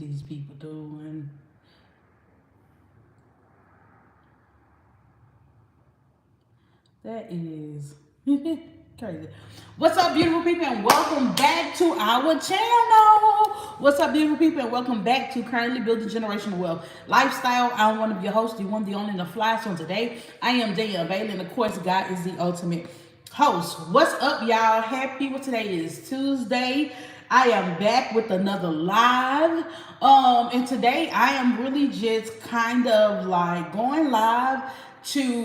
these people doing? That is crazy. What's up, beautiful people, and welcome back to our channel. What's up, beautiful people, and welcome back to Currently Building Generational Wealth Lifestyle. I'm one of your hosts, the one, the only, the fly. So today, I am Danielle Bailey, and of course, God is the ultimate host. What's up, y'all? Happy, what today is Tuesday. I am back with another live. And today I am really just kind of like going live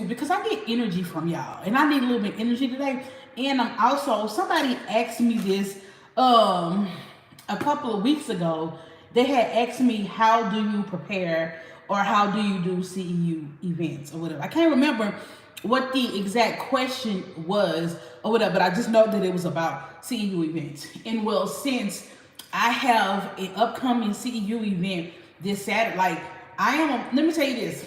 because I get energy from y'all, and I need a little bit of energy today. And I'm also, somebody asked me this a couple of weeks ago. They had asked me, how do you prepare, or how do you do CEU events or whatever. I can't remember what the exact question was or whatever, but I just know that it was about CEU events. And well, since I have an upcoming CEU event this Saturday, let me tell you this.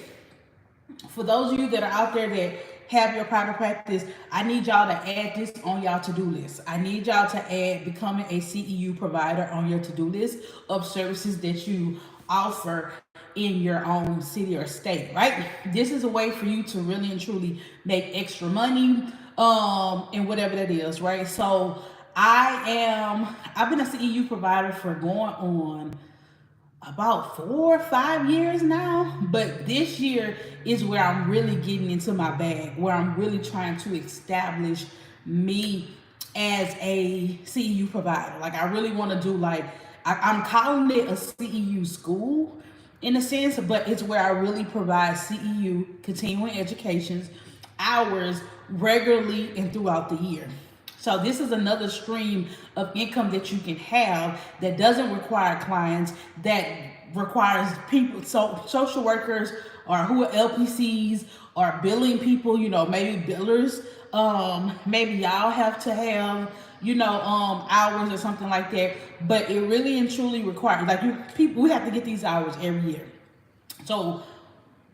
For those of you that are out there that have your private practice, I need y'all to add this on y'all to-do list. I need y'all to add becoming a CEU provider on your to-do list of services that you offer in your own city or state, right? This is a way for you to really and truly make extra money, and whatever that is, right? So I've been a CEU provider for going on about 4 or 5 years now, but this year is where I'm really getting into my bag, where I'm really trying to establish me as a CEU provider. Like, I really want to do, I'm calling it a CEU school in a sense, but it's where I really provide CEU, continuing educations, hours regularly and throughout the year. So this is another stream of income that you can have that doesn't require clients, that requires people, so social workers, or who are LPCs, or billing people, maybe billers. Maybe y'all have to have, hours or something like that. But it really and truly requires, we have to get these hours every year. So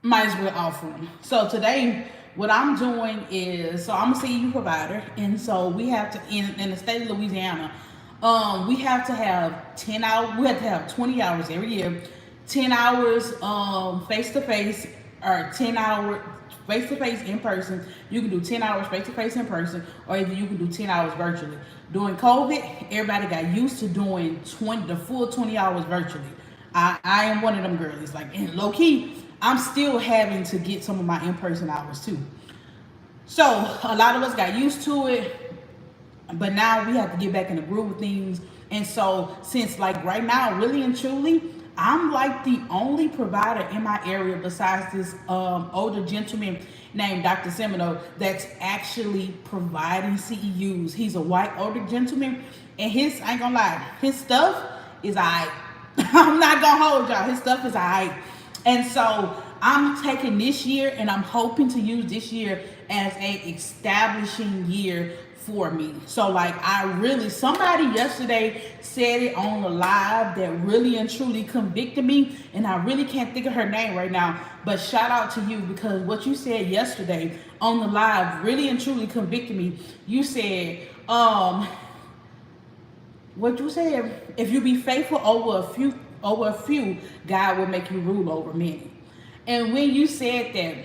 might as well offer them. So today, what I'm doing is, so I'm a CEU provider, and so we have to, in the state of Louisiana, we have to have 10 hours, we have to have 20 hours every year, 10 hours face-to-face, or 10 hours face-to-face in person. You can do 10 hours face-to-face in person, or either you can do 10 hours virtually. During COVID, everybody got used to doing the full 20 hours virtually. I am one of them girlies, and low-key, I'm still having to get some of my in-person hours too. So a lot of us got used to it, but now we have to get back in the groove of things. And so since right now, really and truly, I'm the only provider in my area besides this older gentleman named Dr. Semino that's actually providing CEUs. He's a white older gentleman, and I ain't gonna lie, his stuff is alright. I'm not gonna hold y'all, his stuff is alright. And so I'm taking this year, and I'm hoping to use this year as a establishing year for me. So somebody yesterday said it on the live that really and truly convicted me, and I really can't think of her name right now, but shout out to you, because what you said yesterday on the live really and truly convicted me. You said, what you said, if you be faithful over a few, God will make you rule over many. And when you said that,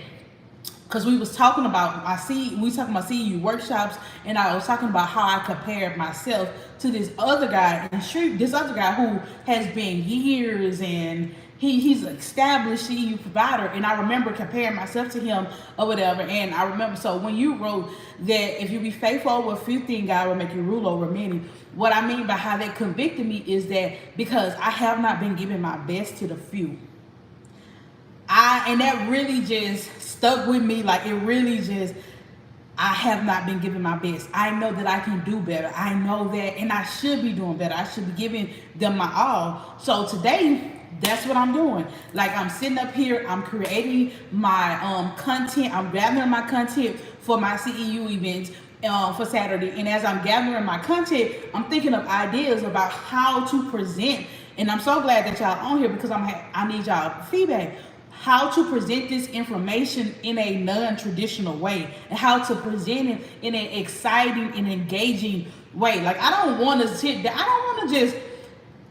because we was talking about CEU workshops, and I was talking about how I compared myself to this other guy who has been years, and he's an established CEU provider, and I remember comparing myself to him or whatever. And I remember, so when you wrote that if you be faithful over a few things, God will make you rule over many, what I mean by how that convicted me is that because I have not been giving my best to the few. And that really just stuck with me. I have not been giving my best. I know that I can do better. I know that, and I should be doing better. I should be giving them my all. So today, that's what I'm doing. I'm sitting up here, I'm creating my content. I'm gathering my content for my CEU events for Saturday. And as I'm gathering my content, I'm thinking of ideas about how to present. And I'm so glad that y'all on here, because I need y'all feedback. How to present this information in a non-traditional way, and how to present it in an exciting and engaging way. I don't want to sit there. I don't want to just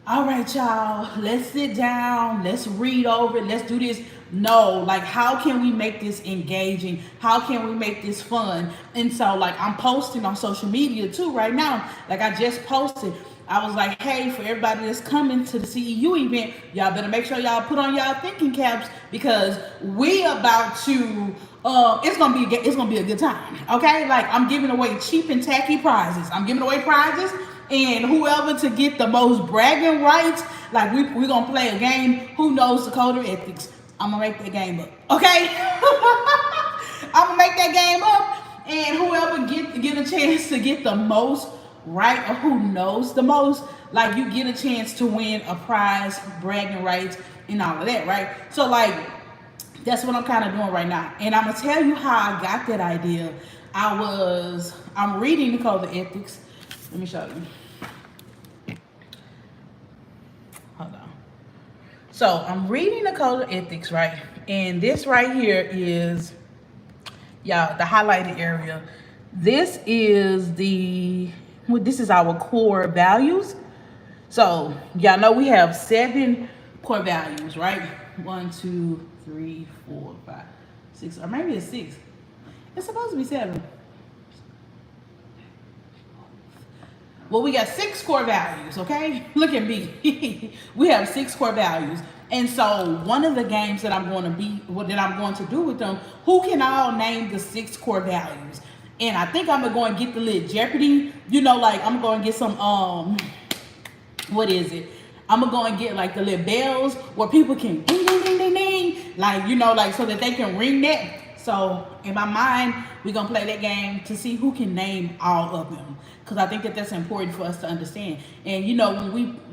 all right, y'all, let's sit down, let's read over it, let's do this. No, like, how can we make this engaging? How can we make this fun? And so, like, I'm posting on social media too right now. Like, I just posted. I was like, hey, for everybody that's coming to the CEU event, y'all better make sure y'all put on y'all thinking caps because we about to. It's gonna be a good time. Okay, like I'm giving away cheap and tacky prizes. I'm giving away prizes, and whoever to get the most bragging rights, like we gonna play a game. Who knows the code of ethics? I'm gonna make that game up. Okay, I'm gonna make that game up, and whoever get a chance to get the most right, or who knows the most, like you get a chance to win a prize, bragging rights, and all of that, right? So like that's what I'm kind of doing right now. And I'm gonna tell you how I got that idea. I'm reading the code of ethics. Let me show you. Hold on. So I'm reading the code of ethics, right? And this right here is, y'all, the highlighted area. This is this is our core values. So y'all know we have 7 core values, right? 1, 2, 3, 4, 5, 6, or maybe it's 6. It's supposed to be 7. Well, we got 6 core values, okay? Look at me. We have 6 core values. And so one of the games that I'm going to do with them, who can all name the 6 core values? And I think I'm going to get the little Jeopardy, like I'm going to get some what is it? I'm gonna go and get like the little bells where people can ding ding ding ding ding, like like so that they can ring that. So in my mind, we're gonna play that game to see who can name all of them, because I think that that's important for us to understand. And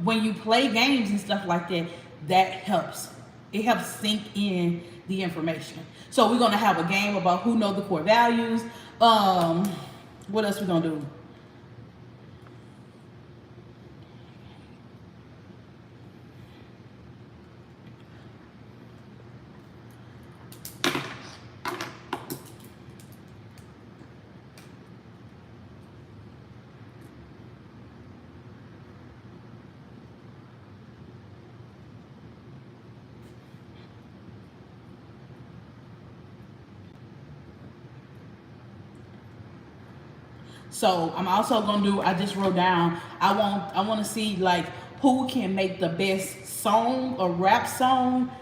when you play games and stuff like that, that helps. It helps sink in the information. So we're gonna have a game about who know the core values. What else we gonna do? So I'm also gonna do. I just wrote down. I want to see like who can make the best song or rap song.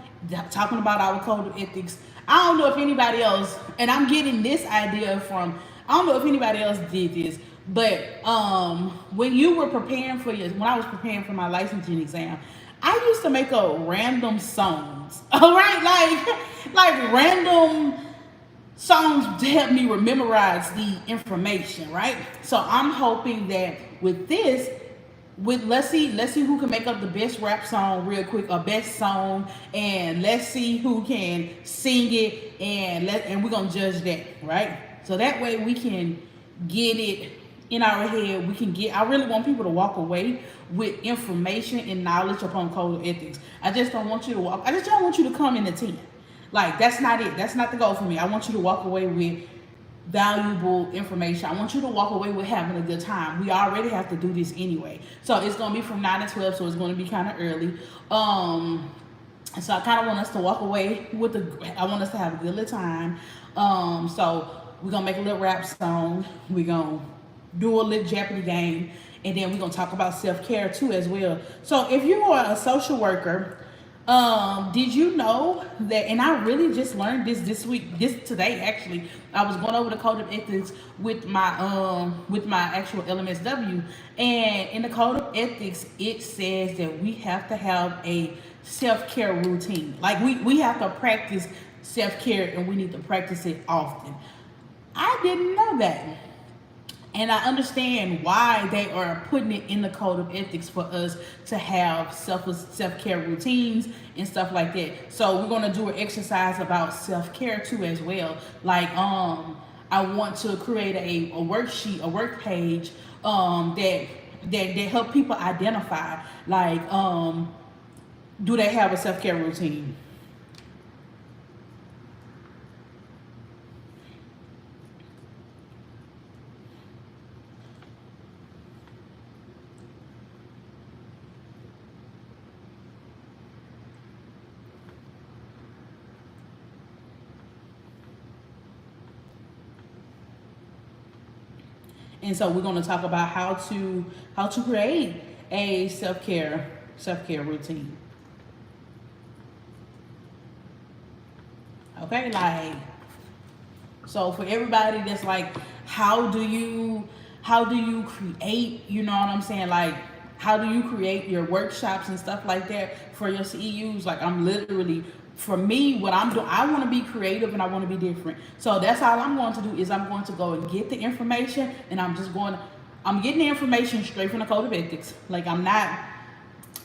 Talking about our code of ethics. I don't know if anybody else, and I'm getting this idea from. I don't know if anybody else did this, but when you were preparing when I was preparing for my licensing exam, I used to make up random songs. All right, like random songs to help me memorize the information, right? So I'm hoping that with this, let's see who can make up the best rap song real quick, or best song, and let's see who can sing it, and we're gonna judge that, right? So that way we can get it in our head. I really want people to walk away with information and knowledge upon code of ethics. I just don't want you to come in the 10. Like, that's not it. That's not the goal for me. I want you to walk away with valuable information. I want you to walk away with having a good time. We already have to do this anyway. So it's going to be from 9 to 12, so it's going to be kind of early. So I kind of want us to walk away with I want us to have a good little time. So we're going to make a little rap song. We're going to do a little Jeopardy game. And then we're going to talk about self-care too as well. So if you are a social worker, did you know that, and I really just learned today actually. I was going over the code of ethics with my actual LMSW, and in the code of ethics it says that we have to have a self-care routine. Like we have to practice self-care, and we need to practice it often. I didn't know that. And I understand why they are putting it in the code of ethics for us to have self-care routines and stuff like that. So we're going to do an exercise about self-care too as well. Like I want to create a worksheet, a work page that help people identify, like do they have a self-care routine? And so we're going to talk about how to create a self-care routine. Okay, like, so for everybody that's like, how do you create, you know what I'm saying? Like, how do you create your workshops and stuff like that for your CEUs? Like, I'm literally, for me, what I'm doing, I want to be creative and I want to be different. So that's all I'm going to do is I'm going to go and get the information, and I'm getting the information straight from the Code of Ethics. Like, I'm not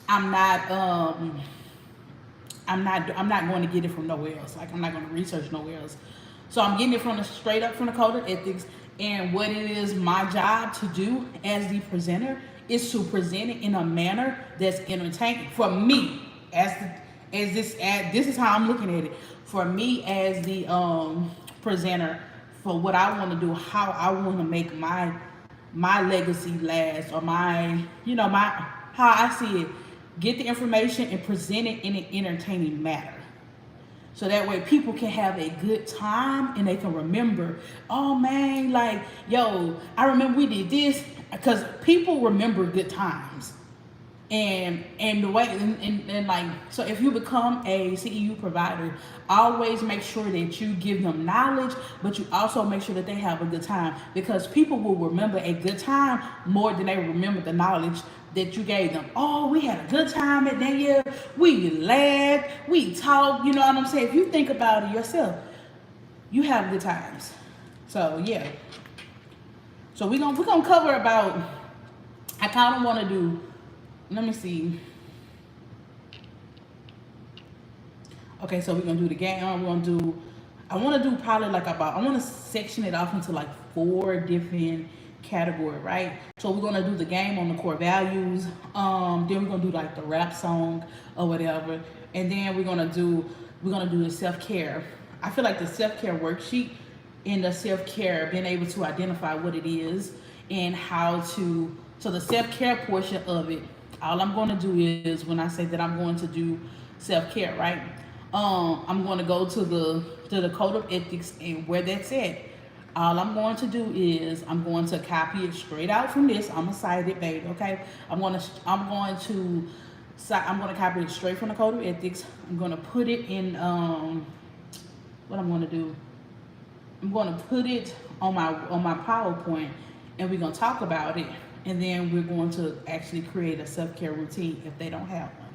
I'm not going to get it from nowhere else. Like, I'm not going to research nowhere else. So I'm getting it from the straight up from the Code of Ethics. And what it is my job to do as the presenter is to present it in a manner that's entertaining for me this is how I'm looking at it. For me as the presenter, for what I want to do, how I want to make my legacy last, or my how I see it, get the information and present it in an entertaining manner. So that way people can have a good time and they can remember, oh man, like, yo, I remember we did this, because people remember good times. And the way and like, so if you become a CEU provider, always make sure that you give them knowledge, but you also make sure that they have a good time, because people will remember a good time more than they remember the knowledge that you gave them. Oh, we had a good time at that year. We laughed, we talked, you know what I'm saying? If you think about it yourself, you have good times. So yeah. So we're gonna cover about, I kinda wanna do, let me see. Okay, so we're gonna do the game. I want to do probably like I want to section it off into like 4 different categories, right? So we're gonna do the game on the core values. Then we're gonna do like the rap song or whatever, and then we're gonna do the self care. I feel like the self care worksheet and the self care, being able to identify what it is and how to. So the self care portion of it, all I'm going to do is, when I say that I'm going to do self care, right? I'm going to go to the Code of Ethics, and where that's at, all I'm going to do is I'm going to copy it straight out from this. I'm gonna cite it, baby. Okay, I'm going to copy it straight from the Code of Ethics. I'm going to put it in what I'm going to do. I'm going to put it on my PowerPoint, and we're going to talk about it. And then we're going to actually create a self-care routine if they don't have one.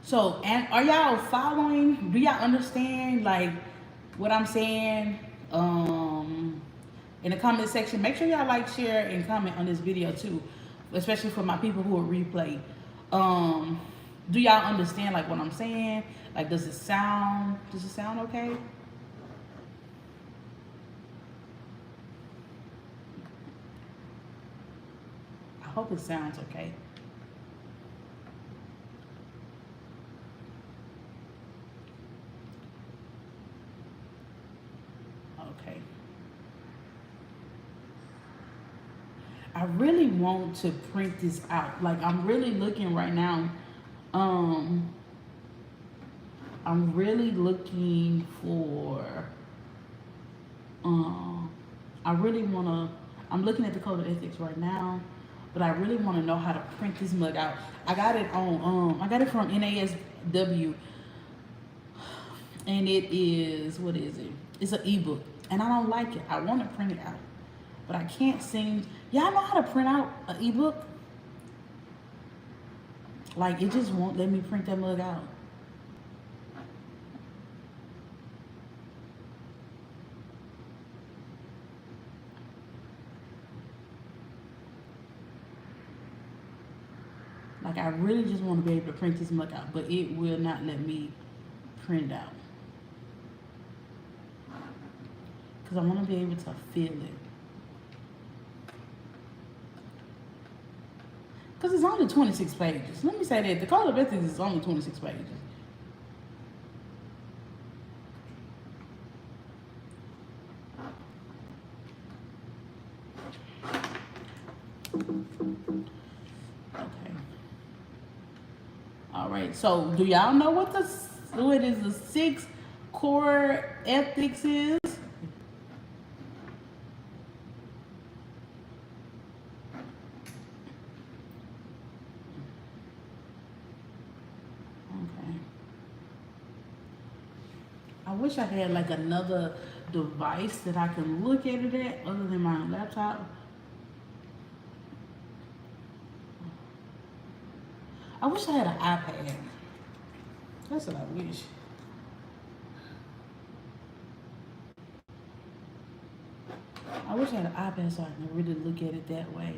So, and are y'all following? Do y'all understand like what I'm saying? In the comment section, make sure y'all like, share, and comment on this video too, especially for my people who are replay. Do y'all understand like what I'm saying? Like, does it sound okay? I hope it sounds okay. Okay. I really want to print this out. Like, I'm really looking right now. I'm really looking for. I really wanna. I'm looking at the Code of Ethics right now, but I really want to know how to print this mug out. I got it on. I got it from NASW, and it is, what is it? It's an ebook, and I don't like it. I want to print it out, but I can't seem. Y'all know how to print out an ebook? Like, it just won't let me print that mug out. Like, I really just want to be able to print this mug out, but it will not let me print out. Because I want to be able to feel it. Because it's only 26 pages. Let me say that. The Code of Ethics is only 26 pages. Okay. All right. So, do y'all know what it is? The 6 core ethics is. Okay. I wish I had like another device that I can look at it at other than my laptop. I wish I had an iPad. That's what I wish. I wish I had an iPad so I can really look at it that way.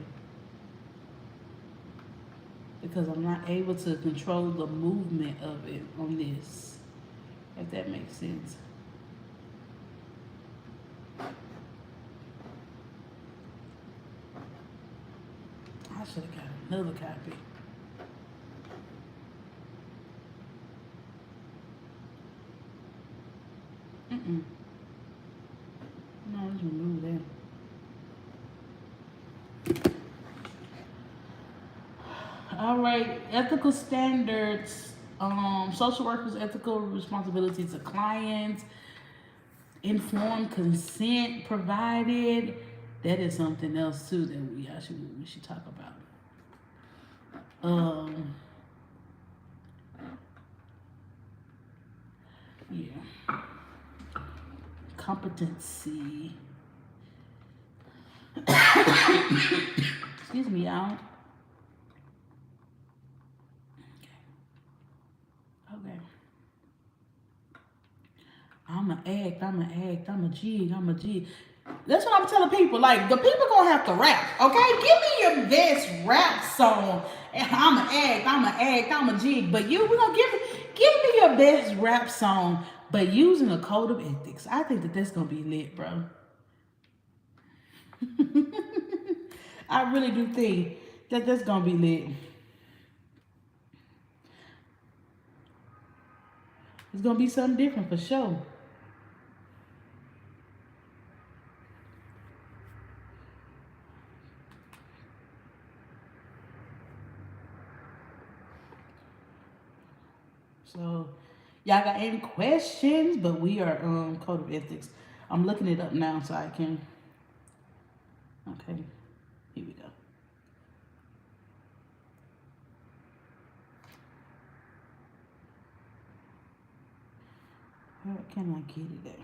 Because I'm not able to control the movement of it on this. If that makes sense. I should have got another copy. Mm-mm. No, let's remove that. All right, ethical standards. Social workers' ethical responsibility to clients, informed consent provided. That is something else too that we should talk about. Yeah, competency. Excuse me, y'all. Okay. I'm a jig. That's what I'm telling people. Like, the people gonna have to rap, okay? Give me your best rap song. And I'm a jig. But we gonna give me your best rap song, but using a code of ethics. I think that's gonna be lit, bro. I really do think that's gonna be lit. It's gonna be something different for sure. So, y'all got any questions? But we are code of ethics. I'm looking it up now so I can. Okay, here we go. Where can I get it at?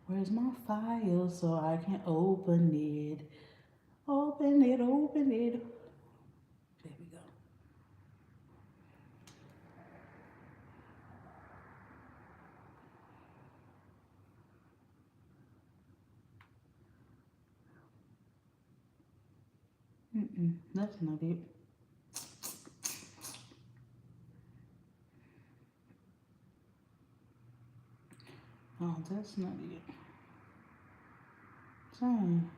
Where's my file so I can open it? Open it. There we go. That's not it. Oh, that's not it. Dang.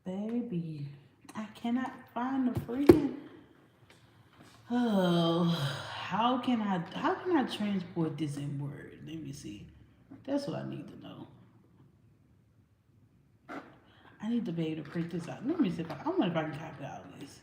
Baby, I cannot find the freaking. Oh, how can I transport this in Word? Let me see. That's what I need to know. I need to be able to print this out. Let me see I wonder if I can copy all this.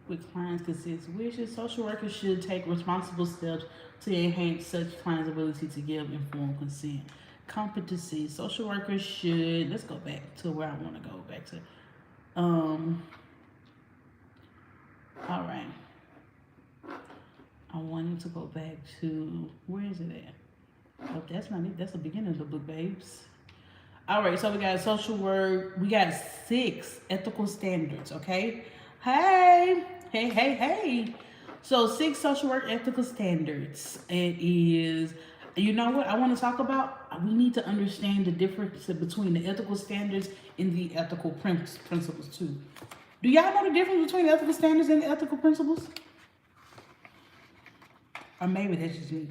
With clients' consent wishes, social workers should take responsible steps to enhance such clients' ability to give informed consent. Competency, social workers should, let's go back to where I want to go back to. All right. I wanted to go back to, where is it at? Oh, that's not it. That's the beginning of the book, babes. All right, so we got social work. We got 6 ethical standards, okay? Hey. So, six social work ethical standards. It is, you know what I want to talk about? We need to understand the difference between the ethical standards and the ethical principles, too. Do y'all know the difference between the ethical standards and the ethical principles? Or maybe that's just me.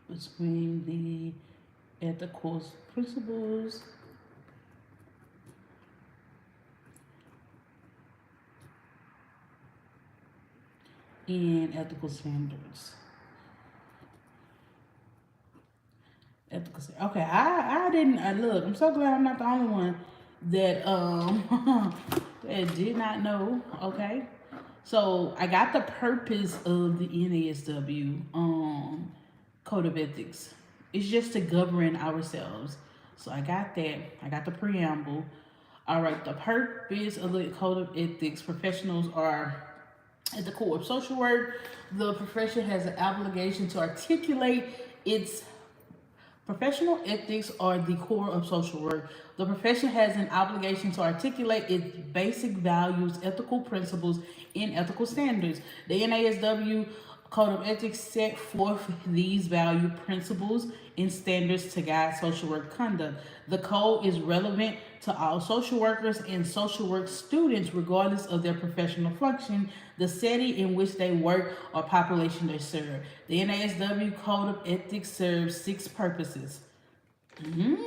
Between the ethical principles and ethical standards. Okay, I didn't look. I'm so glad I'm not the only one that that did not know. Okay, so I got the purpose of the NASW code of ethics. It's just to govern ourselves. So I got that. I got the preamble. All right, the purpose of the code of ethics. Professionals are at the core of social work. The profession has an obligation to articulate its professional ethics are the core of social work. The profession has an obligation to articulate its basic values, ethical principles, and ethical standards. The NASW Code of Ethics set forth these value principles and standards to guide social work conduct. The code is relevant to all social workers and social work students, regardless of their professional function, the setting in which they work, or population they serve. The NASW Code of Ethics serves six purposes. Come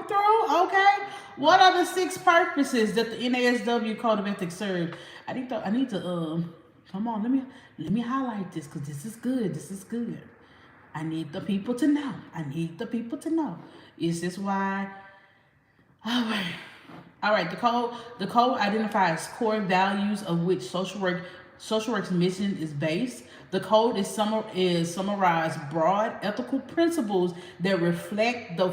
through, okay. What are the six purposes that the NASW Code of Ethics serves? I need to come on, let me highlight this because this is good. This is good. I need the people to know. I need the people to know. Is this why? All right. All right. The code identifies core values of which social work's mission is based. The code is summarized broad ethical principles that reflect the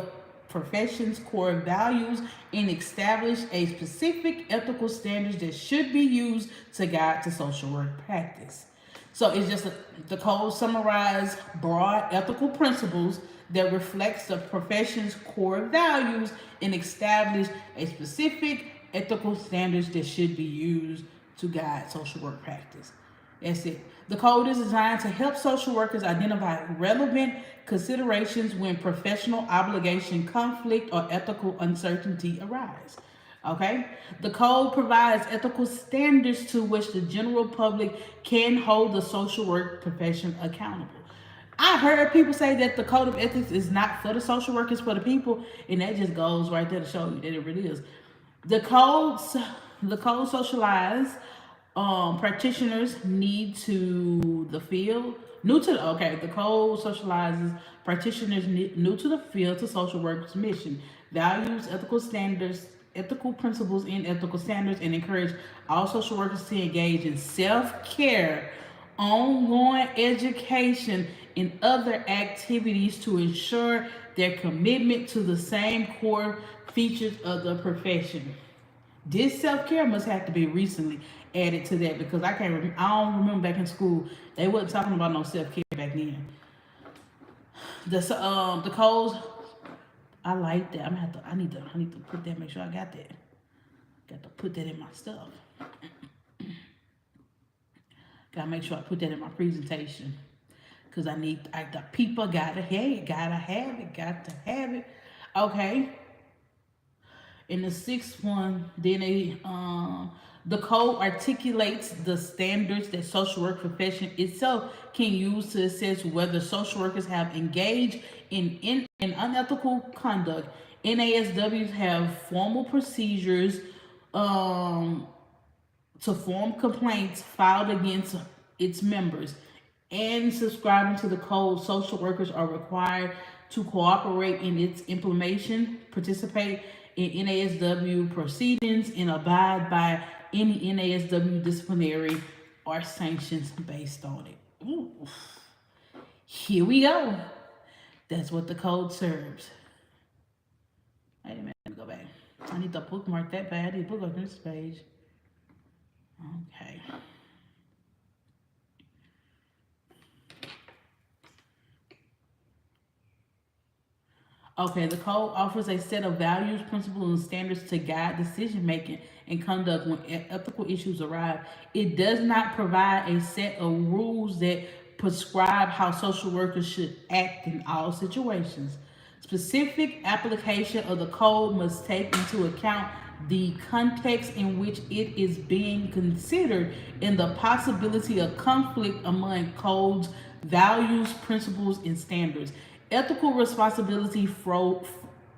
profession's core values and establish a specific ethical standards that should be used to guide the social work practice. So it's just the code summarize broad ethical principles that reflects the profession's core values and establish a specific ethical standards that should be used to guide social work practice. That's it. The code is designed to help social workers identify relevant considerations when professional obligation, conflict, or ethical uncertainty arise. Okay? The code provides ethical standards to which the general public can hold the social work profession accountable. I heard people say that the code of ethics is not for the social workers, for the people, and that just goes right there to show you that it really is. The codes, the code socialize practitioners need to the field. New to the okay, the code socializes practitioners new to the field to social work's mission, values, ethical standards, ethical principles, and ethical standards, and encourage all social workers to engage in self-care, ongoing education, and other activities to ensure their commitment to the same core features of the profession. This self-care must have to be recently added to that because I don't remember back in school they wasn't talking about no self-care back then. The codes, I like that. I need to put that, make sure I got that. Got to put that in my stuff. Gotta make sure I put that in my presentation. Cause the people gotta got to have it. Okay. And the sixth one, the code articulates the standards that social work profession itself can use to assess whether social workers have engaged in unethical conduct. NASWs have formal procedures to form complaints filed against its members. And subscribing to the code, social workers are required to cooperate in its implementation, participate in NASW proceedings, and abide by any NASW disciplinary or sanctions based on it. Ooh. Here we go. That's what the code serves. Wait a minute, let me go back. I need to bookmark that bad. I need to bookmark this page. Okay. Okay, the code offers a set of values, principles, and standards to guide decision making and conduct when ethical issues arise. It does not provide a set of rules that prescribe how social workers should act in all situations. Specific application of the code must take into account the context in which it is being considered and the possibility of conflict among codes, values, principles, and standards. Ethical responsibility flow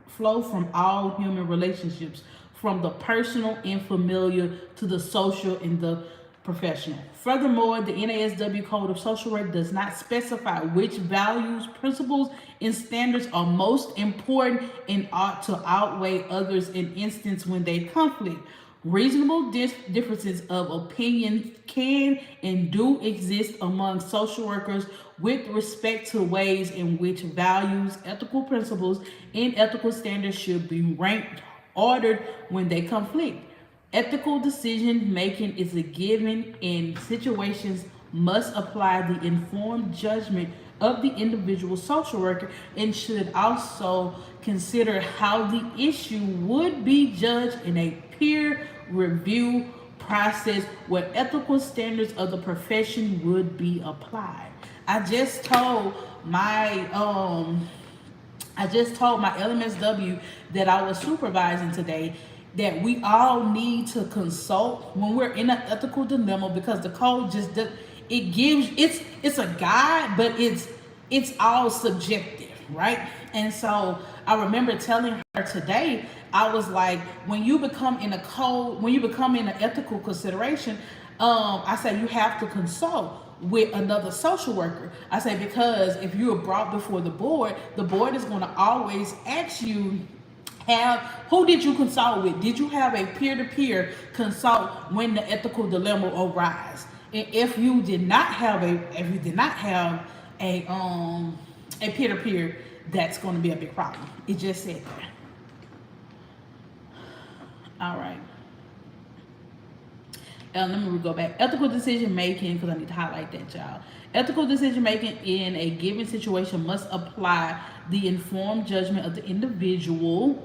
from all human relationships, from the personal and familiar to the social and the professional. Furthermore, the NASW Code of Social Work does not specify which values, principles, and standards are most important and ought to outweigh others in instances when they conflict. Reasonable differences of opinion can and do exist among social workers with respect to ways in which values, ethical principles, and ethical standards should be ranked, ordered when they conflict. Ethical decision making is a given and situations must apply the informed judgment of the individual social worker and should also consider how the issue would be judged in a peer review process where ethical standards of the profession would be applied. I just told my LMSW that I was supervising today that we all need to consult when we're in an ethical dilemma because the code just does, it gives it's a guide, but it's all subjective, right? And so I remember telling her today, I was like, when you become in a code, when you become in an ethical consideration, I say you have to consult with another social worker. I say because if you are brought before the board is going to always ask you have who did you consult with? Did you have a peer-to-peer consult when the ethical dilemma arise? And if you did not have a peer-to-peer, that's going to be a big problem. It just said that. All right. Let me go back. Ethical decision making, because I need to highlight that, y'all. Ethical decision making in a given situation must apply the informed judgment of the individual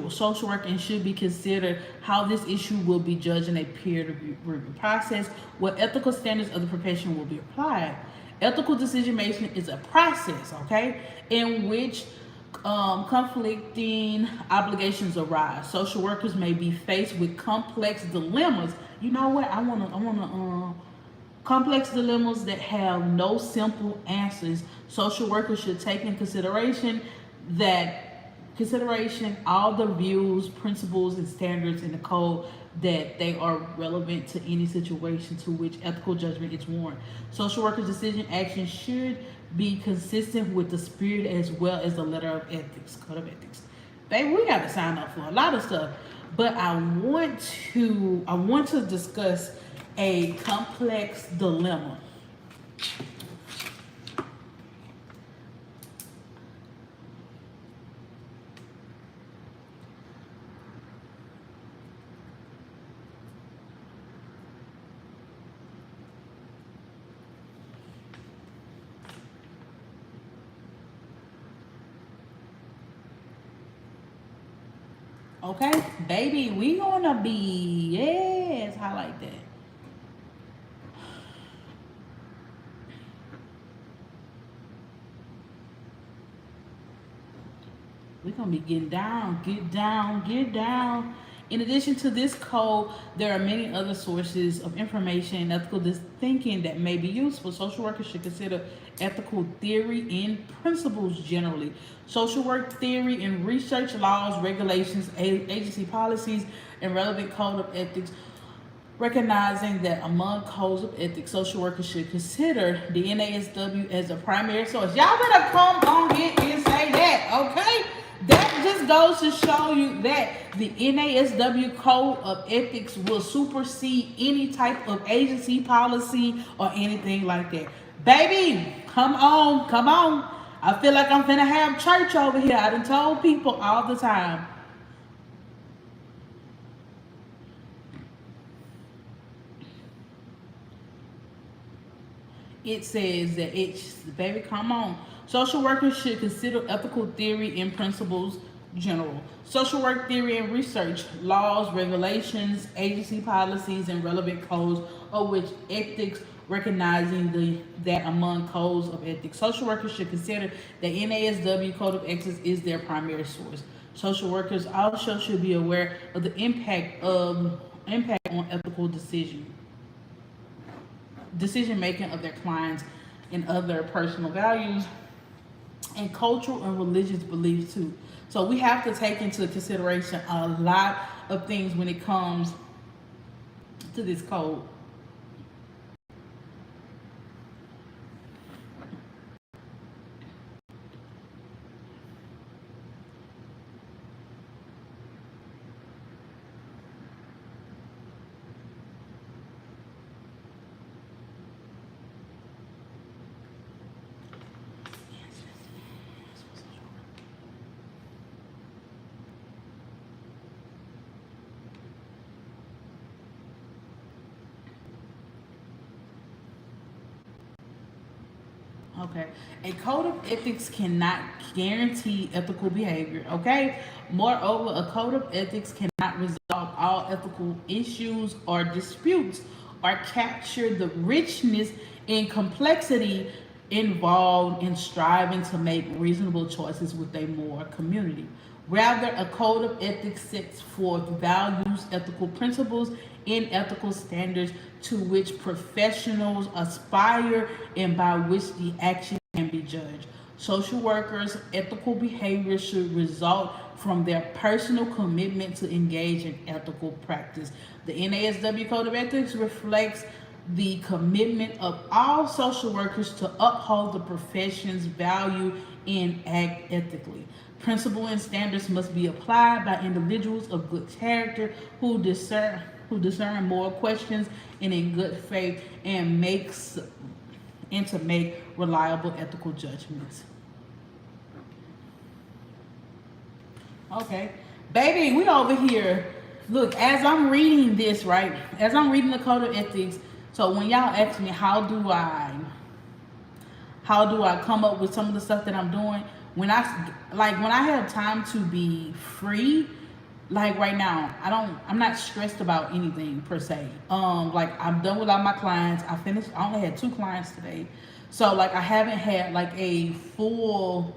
social worker and should be considered how this issue will be judged in a peer review process where ethical standards of the profession will be applied. Ethical decision making is a process, okay, in which conflicting obligations arise. Social workers may be faced with complex dilemmas. You know what? I wanna complex dilemmas that have no simple answers. Social workers should take in consideration all the views, principles, and standards in the code that they are relevant to any situation to which ethical judgment is warranted. Social workers' decision action should be consistent with the spirit as well as the letter of ethics, code of ethics. Baby, we got to sign up for a lot of stuff, but I want to discuss a complex dilemma. Okay, baby, we gonna be, yes, I like that. We're gonna be getting down, get down, get down. In addition to this code, there are many other sources of information and ethical thinking that may be useful. Social workers should consider ethical theory and principles generally. Social work theory and research, laws, regulations, agency policies, and relevant code of ethics, recognizing that among codes of ethics, social workers should consider the NASW as a primary source. Y'all better come on here and say that, okay? That just goes to show you that the NASW Code of Ethics will supersede any type of agency policy or anything like that. Baby, come on, come on. I feel like I'm finna have church over here. I done told people all the time. it says that baby, come on. Social workers should consider ethical theory and principles general. Social work theory and research, laws, regulations, agency policies, and relevant codes of which ethics, recognizing that among codes of ethics, social workers should consider the NASW Code of Ethics is their primary source. Social workers also should be aware of the impact on ethical decision making of their clients and other personal values and cultural and religious beliefs too. So we have to take into consideration a lot of things when it comes to this code. Okay. A code of ethics cannot guarantee ethical behavior. Okay. Moreover, a code of ethics cannot resolve all ethical issues or disputes or capture the richness and complexity involved in striving to make reasonable choices with a more community. Rather, a code of ethics sets forth values, ethical principles, and ethical standards to which professionals aspire and by which the action can be judged. Social workers' ethical behavior should result from their personal commitment to engage in ethical practice. The NASW Code of Ethics reflects the commitment of all social workers to uphold the profession's value and act ethically. Principles and standards must be applied by individuals of good character who discern moral questions and in good faith and to make reliable ethical judgments. Okay. Baby, we over here. Look, as I'm reading this, right? As I'm reading the code of ethics, so when y'all ask me how do I come up with some of the stuff that I'm doing, when I have time to be free, like right now, I'm not stressed about anything per se. Like I'm done with all my clients. I only had 2 clients today. So like I haven't had like a full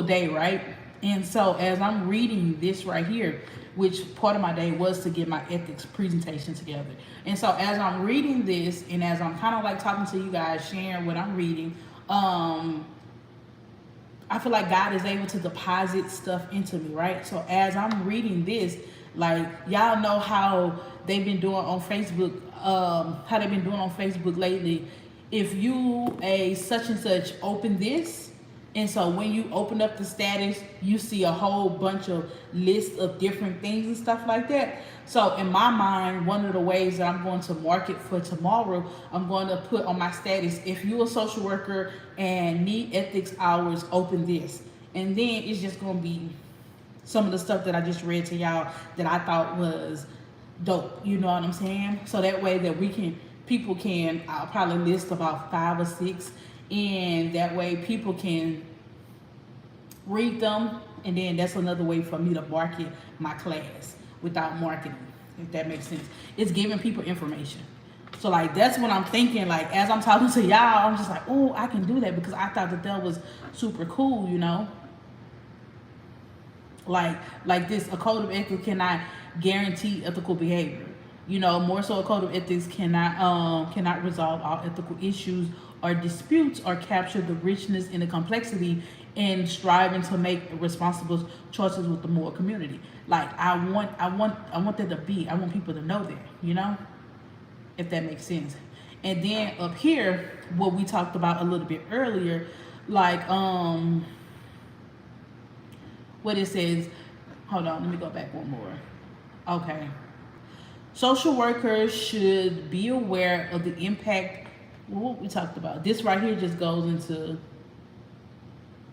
day, right? And so as I'm reading this right here, which part of my day was to get my ethics presentation together. And so as I'm reading this and as I'm kind of like talking to you guys, sharing what I'm reading, I feel like God is able to deposit stuff into me, right? So as I'm reading this, like y'all know how they've been doing on Facebook, lately. If you a such and such open this, and so when you open up the status, you see a whole bunch of lists of different things and stuff like that. So in my mind, one of the ways that I'm going to market for tomorrow, I'm going to put on my status, if you're a social worker and need ethics hours, open this. And then it's just going to be some of the stuff that I just read to y'all that I thought was dope. You know what I'm saying? So that way that people can, I'll probably list about 5 or 6, and that way people can read them, and then that's another way for me to market my class without marketing, if that makes sense. It's giving people information. So like that's what I'm thinking, like as I'm talking to y'all, I'm just like, oh, I can do that because I thought that was super cool, you know. Like this, a code of ethics cannot guarantee ethical behavior. You know, more so a code of ethics cannot resolve all ethical issues or disputes or capture the richness and the complexity in striving to make responsible choices with the moral community. Like I want there to be, I want people to know that, you know, if that makes sense. And then up here, what we talked about a little bit earlier, like what it says, hold on, let me go back one more. Okay. Social workers should be aware of the impact, what we talked about. This right here just goes into,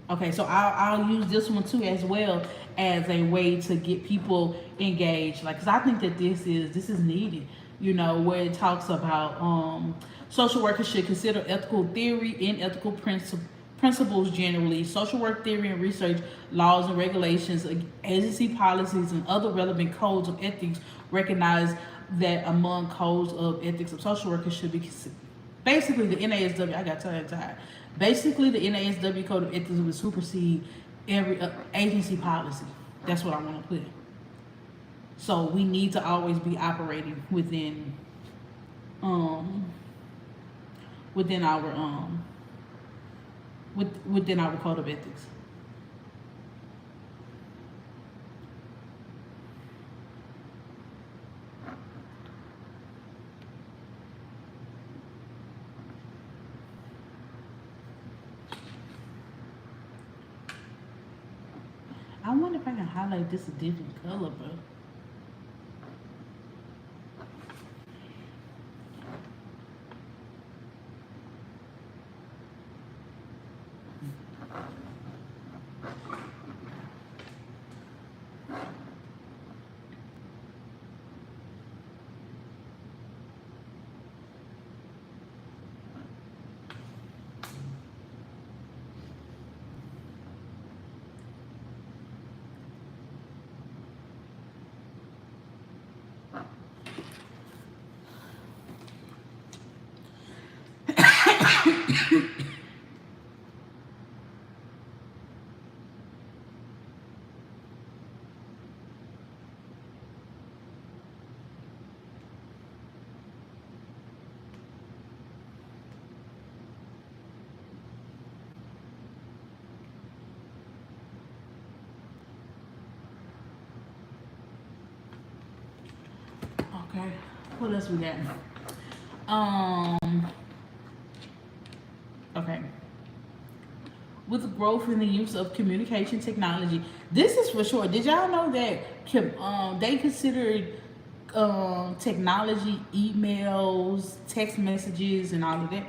okay, so I'll use this one too as well as a way to get people engaged. Like, cause I think that this is needed. where it talks about social workers should consider ethical theory and ethical principles generally, social work theory and research, laws and regulations, agency policies, and other relevant codes of ethics. Recognize that among codes of ethics of social workers should be basically the NASW. I got tired. Basically, the NASW code of ethics would supersede every agency policy. That's what I want to put. So we need to always be operating um within our within our code of ethics. I wonder if I can highlight this a different color, bro. Okay, what else we got? Um, okay. With growth in the use of communication technology, this is for sure. Did y'all know that they considered technology, emails, text messages, and all of that?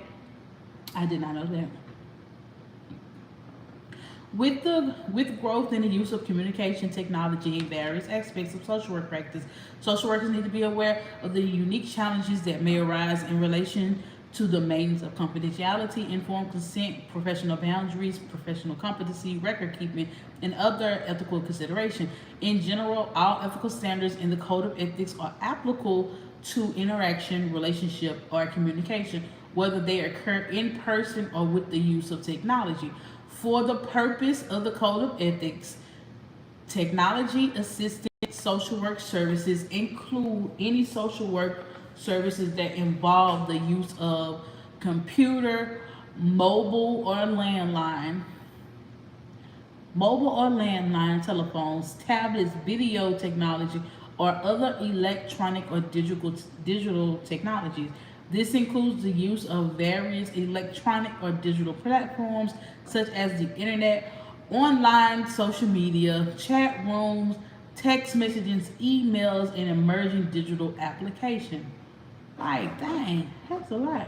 I did not know that. With growth in the use of communication technology in various aspects of social work practice, social workers need to be aware of the unique challenges that may arise in relation to the maintenance of confidentiality, informed consent, professional boundaries, professional competency, record keeping, and other ethical consideration. In general, all ethical standards in the Code of Ethics are applicable to interaction, relationship, or communication, whether they occur in person or with the use of technology. For the purpose of the Code of Ethics, technology assisted social work services include any social work services that involve the use of computer, mobile or landline telephones, tablets, video technology, or other electronic or digital technologies. This includes the use of various electronic or digital platforms such as the internet, online social media, chat rooms, text messages, emails, and emerging digital applications. Like, dang, that's a lot.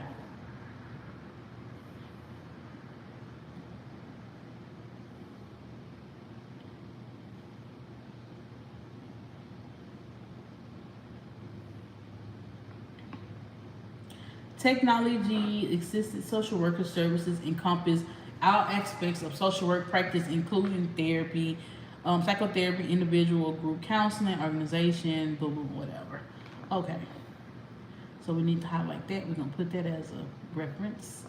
Technology assisted social worker services encompass all aspects of social work practice, including therapy, psychotherapy, individual, group counseling, organization, blah, blah, whatever. Okay, so we need to highlight that. We're going to put that as a reference.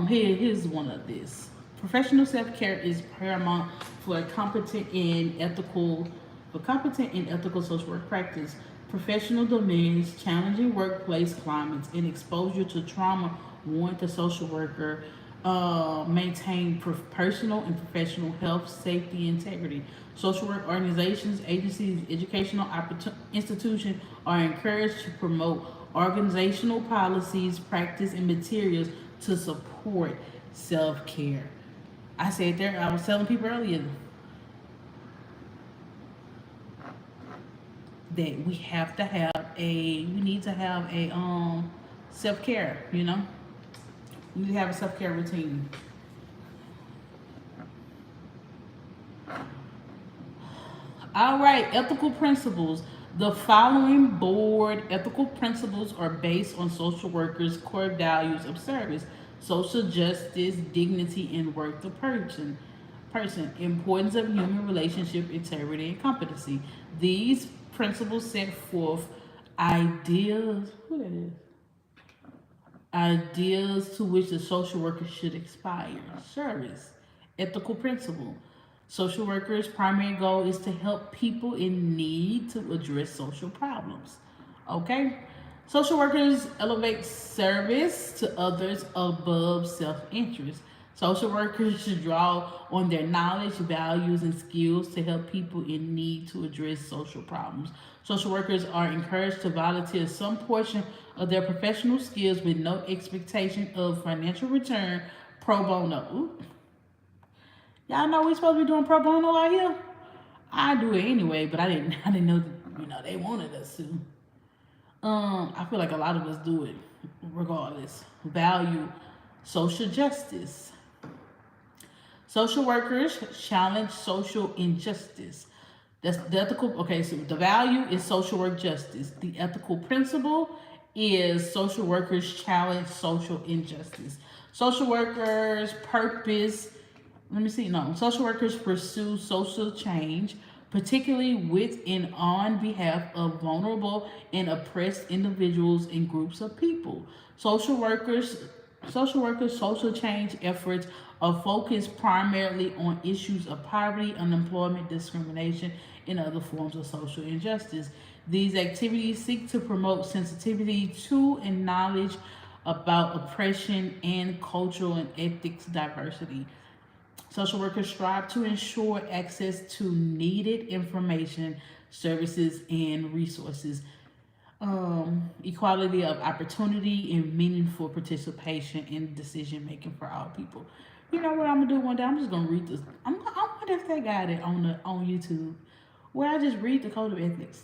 Here's one of this. Professional self-care is paramount for competent and ethical social work practice. Professional demands, challenging workplace climates, and exposure to trauma warrant the social worker maintain personal and professional health, safety, and integrity. Social work organizations, agencies, educational institutions are encouraged to promote organizational policies, practice, and materials to support self-care. I said there, I was telling people earlier that we need to have a self-care, We need to have a self-care routine. All right, ethical principles. The following board ethical principles are based on social workers' core values of service, social justice, dignity, and worth of person, importance of human relationship, integrity, and competency. These principles set forth ideas. Who that is? Ideas to which the social worker should aspire. Service, ethical principle. Social workers' primary goal is to help people in need to address social problems. Okay? Social workers elevate service to others above self interest. Social workers should draw on their knowledge, values, and skills to help people in need to address social problems. Social workers are encouraged to volunteer some portion of their professional skills with no expectation of financial return pro bono. Ooh. Y'all know we supposed to be doing pro bono out here? I do it anyway, but I didn't know they wanted us to. I feel like a lot of us do it regardless. Value social justice. Social workers challenge social injustice. That's the ethical. Okay, so the value is social work justice. The ethical principle is social workers challenge social injustice. Social workers' purpose. Let me see. No, social workers pursue social change, particularly with and on behalf of vulnerable and oppressed individuals and groups of people. Social workers social change efforts are focused primarily on issues of poverty, unemployment, discrimination, and other forms of social injustice. These activities seek to promote sensitivity to and knowledge about oppression and cultural and ethics diversity. Social workers strive to ensure access to needed information, services, and resources, equality of opportunity, and meaningful participation in decision making for all people. You know what I'm gonna do one day? I'm just gonna read this. I wonder if they got it on YouTube, where I just read the code of ethics.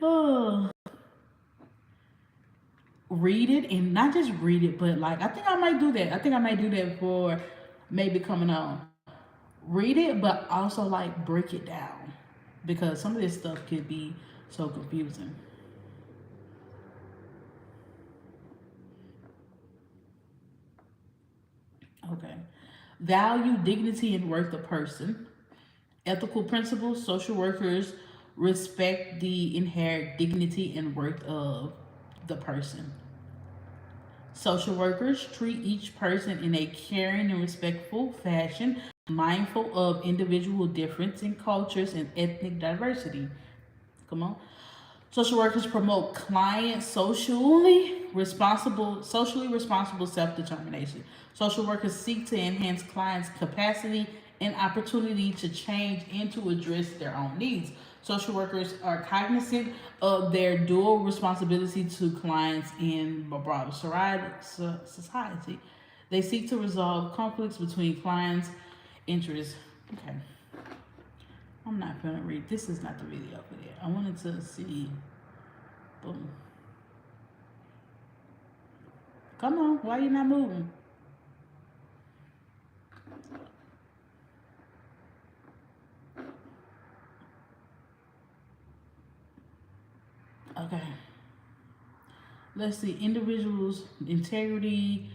Oh, read it and not just read it, but like I think I might do that. I think I might do that for maybe coming on. Read it, but also like break it down because some of this stuff could be so confusing. Okay. Value, dignity, and worth of person. Ethical principles. Social workers respect the inherent dignity and worth of the person. Social workers treat each person in a caring and respectful fashion, mindful of individual difference in cultures and ethnic diversity. Come on. Social workers promote client socially responsible self-determination. Social workers seek to enhance clients' capacity and opportunity to change and to address their own needs. Social workers are cognizant of their dual responsibility to clients and the broader society. They seek to resolve conflicts between clients' interests. Okay, I'm not gonna read. This is not the video for that. I wanted to see. Boom. Come on, why are you not moving? Okay. Let's see. Individuals' integrity,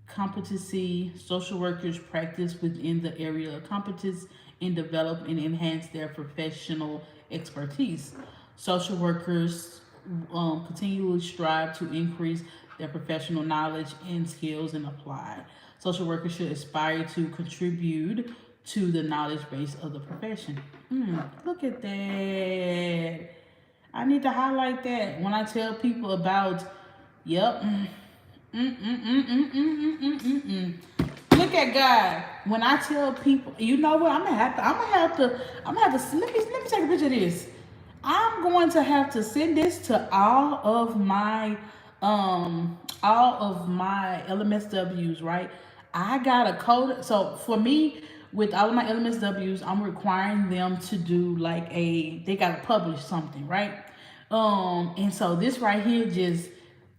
competency. Social workers practice within the area of competence and develop and enhance their professional expertise. Social workers continually strive to increase their professional knowledge and skills and apply. Social workers should aspire to contribute to the knowledge base of the profession. Look at that. I need to highlight that when I tell people about, yep. Look at God. When I tell people, you know what? I'm gonna have to. Let me take a picture of this. I'm going to have to send this to all of my LMSWs, right? I got a code. So for me, with all of my LMSWs, I'm requiring them to do like they gotta publish something, right? And so this right here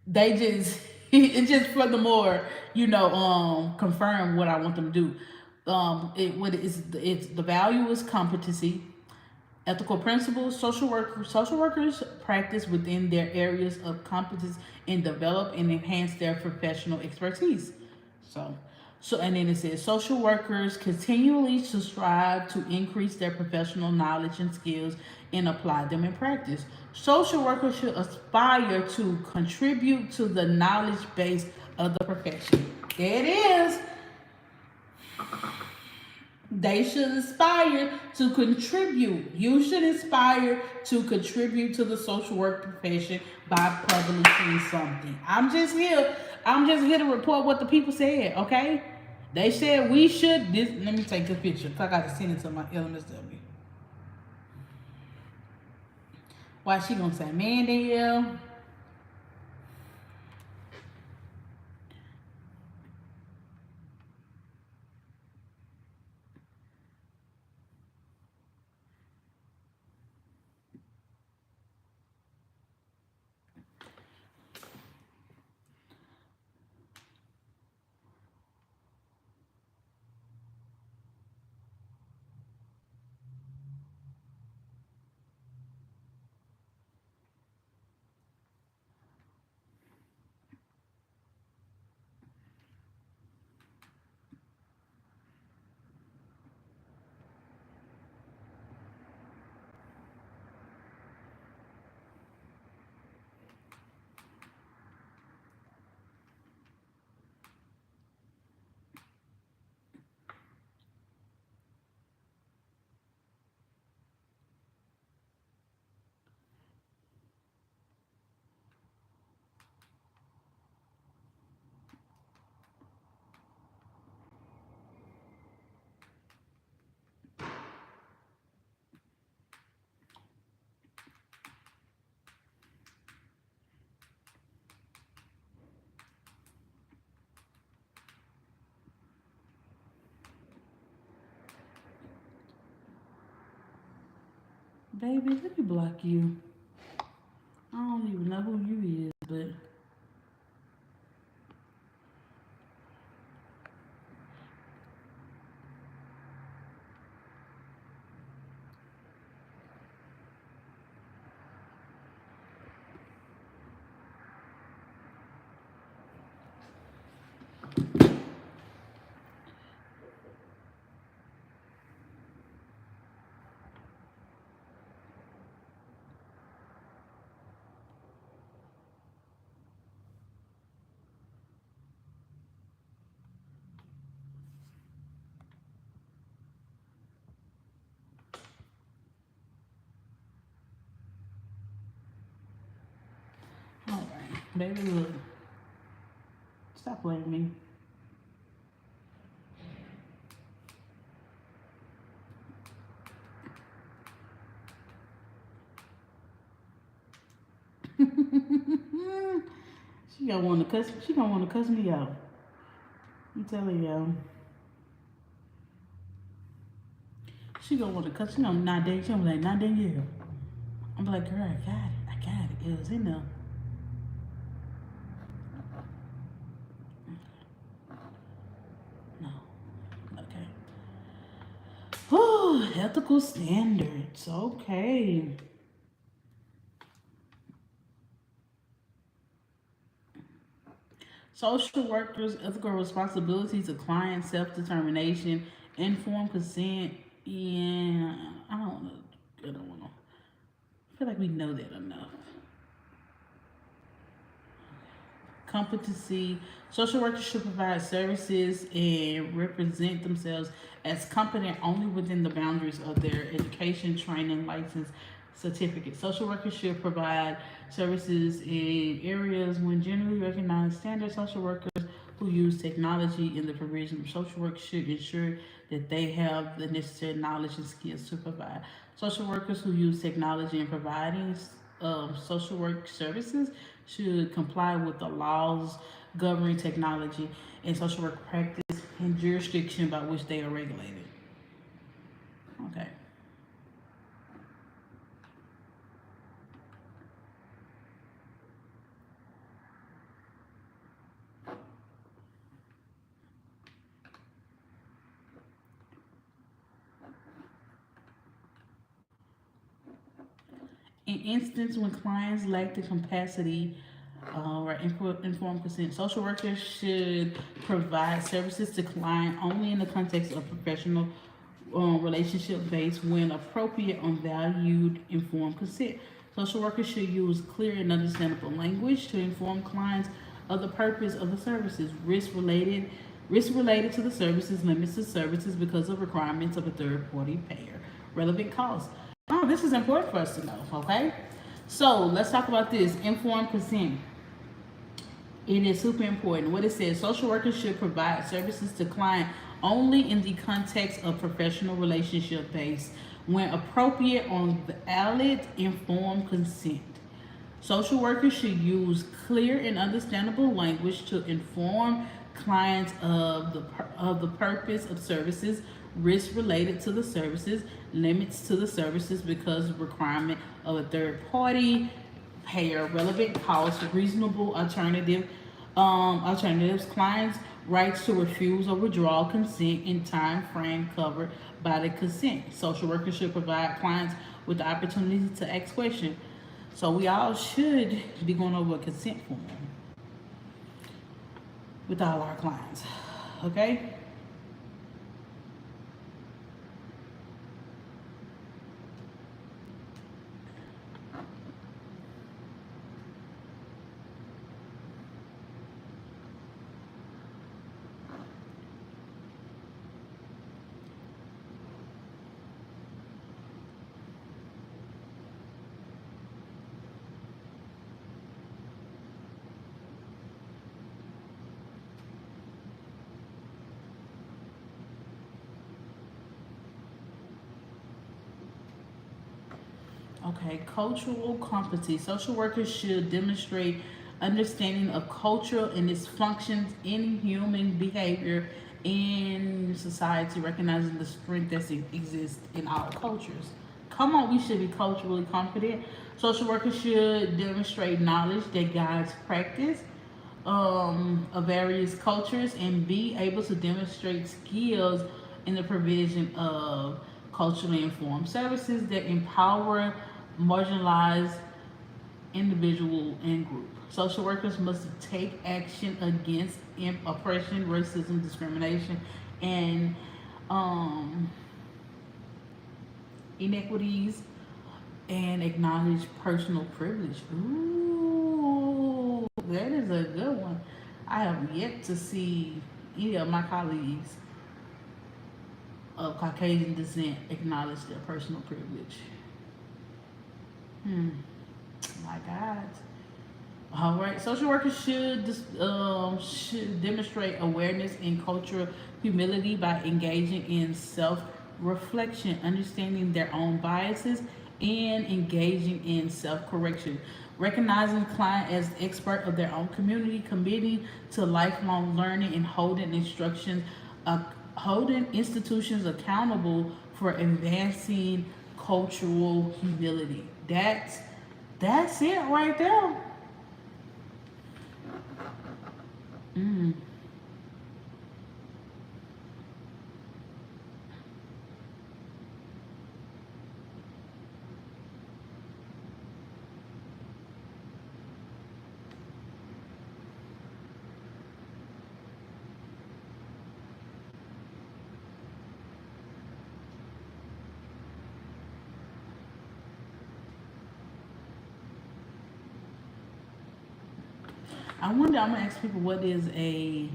they just it's just furthermore, confirm what I want them to do. It's the value is competency. Ethical principles. Social workers practice within their areas of competence and develop and enhance their professional expertise. So, and then it says social workers continually to strive to increase their professional knowledge and skills and apply them in practice. Social workers should aspire to contribute to the knowledge base of the profession. There it is. They should aspire to contribute. You should aspire to contribute to the social work profession by publishing something. I'm just here. I'm just here to report what the people said. Okay? They said we should. This. Let me take this picture. I got to send it to my LMSW. Why she gonna say, man, Danielle? Baby, let me block you. I don't even know who you is, but all right, baby, look. Stop playing me. She gonna want to cuss. She gonna want to cuss me out. I'm telling y'all. She gonna want to cuss. She gonna not dang. She gonna be like, not dang you. I'm like, girl, I got it. I got it. It was in there. No. Okay. Oh, ethical standards. Okay. Social workers' ethical responsibilities of client self-determination, informed consent. Yeah, I don't know. I don't want to. I feel like we know that enough. Competency. Social workers should provide services and represent themselves as competent only within the boundaries of their education, training, license, certificate. Social workers should provide services in areas when generally recognized standard. Social workers who use technology in the provision of social work should ensure that they have the necessary knowledge and skills to provide. Social workers who use technology in providing social work services should comply with the laws governing technology and social work practice and jurisdiction by which they are regulated. Okay. In instance when clients lack the capacity or informed consent, social workers should provide services to client only in the context of professional relationship based when appropriate on valued informed consent. Social workers should use clear and understandable language to inform clients of the purpose of the services, risk related to the services, limits to services because of requirements of a third party payer, relevant costs. Oh, this is important for us to know, okay? So let's talk about this informed consent. It is super important. What it says, social workers should provide services to client only in the context of professional relationship based when appropriate on valid informed consent. Social workers should use clear and understandable language to inform clients of the purpose of services, risks related to the services, limits to the services because of requirement of a third party, payer, relevant costs, reasonable alternatives, clients' rights to refuse or withdraw consent in time frame covered by the consent. Social workers should provide clients with the opportunity to ask questions. So we all should be going over a consent form with all our clients. Okay? Okay, cultural competency. Social workers should demonstrate understanding of culture and its functions in human behavior in society, recognizing the strength that exists in all cultures. Come on, we should be culturally competent. Social workers should demonstrate knowledge that guides practice of various cultures and be able to demonstrate skills in the provision of culturally informed services that empower marginalized individual and group. Social workers must take action against oppression, racism, discrimination, and um, inequities and acknowledge personal privilege. Ooh, that is a good one. I have yet to see any of my colleagues of Caucasian descent acknowledge their personal privilege. Hmm. My God. All right. Social workers should demonstrate awareness and cultural humility by engaging in self-reflection, understanding their own biases, and engaging in self-correction. Recognizing client as expert of their own community, committing to lifelong learning, and holding institutions accountable for advancing cultural humility. That's it right there. Mm. I wonder. I'm gonna ask people what is a.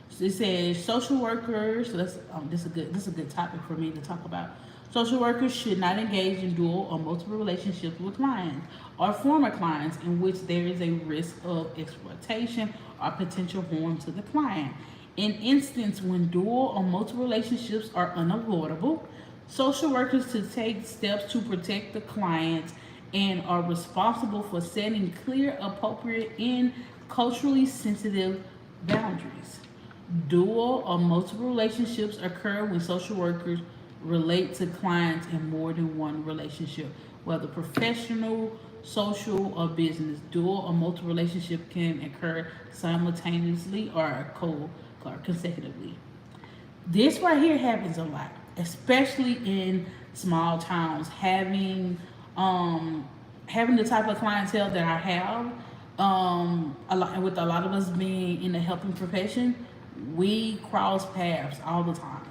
So it says social workers. So that's this is a good topic for me to talk about. Social workers should not engage in dual or multiple relationships with clients or former clients in which there is a risk of exploitation or potential harm to the client. In instance when dual or multiple relationships are unavoidable, social workers to take steps to protect the clients and are responsible for setting clear, appropriate, and culturally sensitive boundaries. Dual or multiple relationships occur when social workers relate to clients in more than one relationship, whether professional, social, or business. Dual or multiple relationship can occur simultaneously or consecutively. This right here happens a lot, especially in small towns. Having having the type of clientele that I have, with a lot of us being in the helping profession, we cross paths all the time.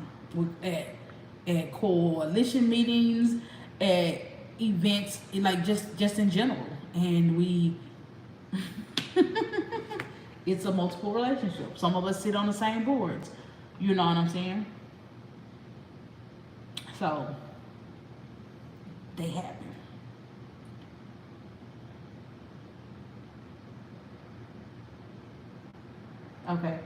At coalition meetings, at events, like just in general, and we it's a multiple relationship. Some of us sit on the same boards. You know what I'm saying? So they happen. Okay.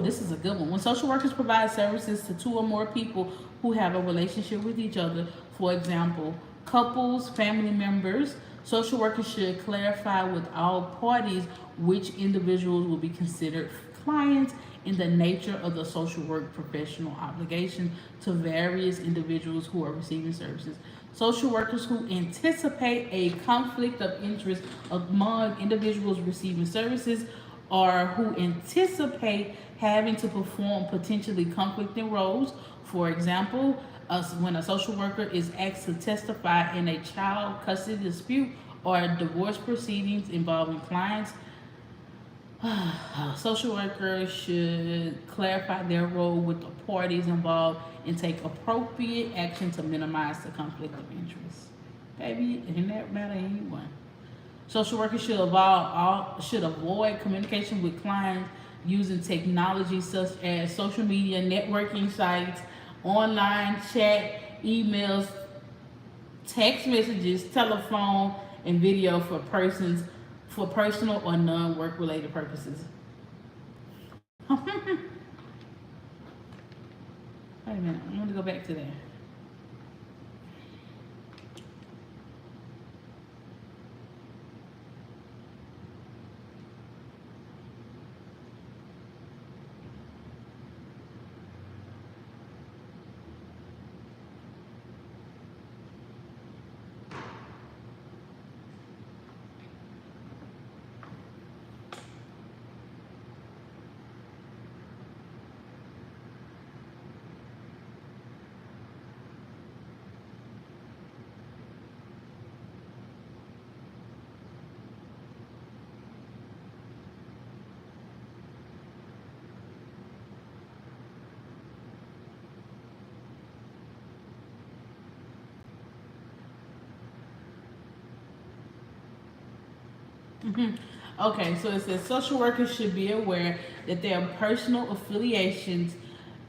This is a good one. When social workers provide services to two or more people who have a relationship with each other, for example, couples, family members, social workers should clarify with all parties which individuals will be considered clients and the nature of the social work professional obligation to various individuals who are receiving services. Social workers who anticipate a conflict of interest among individuals receiving services or who anticipate having to perform potentially conflicting roles. For example, when a social worker is asked to testify in a child custody dispute or divorce proceedings involving clients, social workers should clarify their role with the parties involved and take appropriate action to minimize the conflict of interest. Baby, it doesn't matter anyone. Social workers should avoid communication with clients using technology such as social media, networking sites, online chat, emails, text messages, telephone, and video for personal or non-work related purposes. Wait a minute, I'm gonna go back to that. Okay, so it says social workers should be aware that their personal affiliations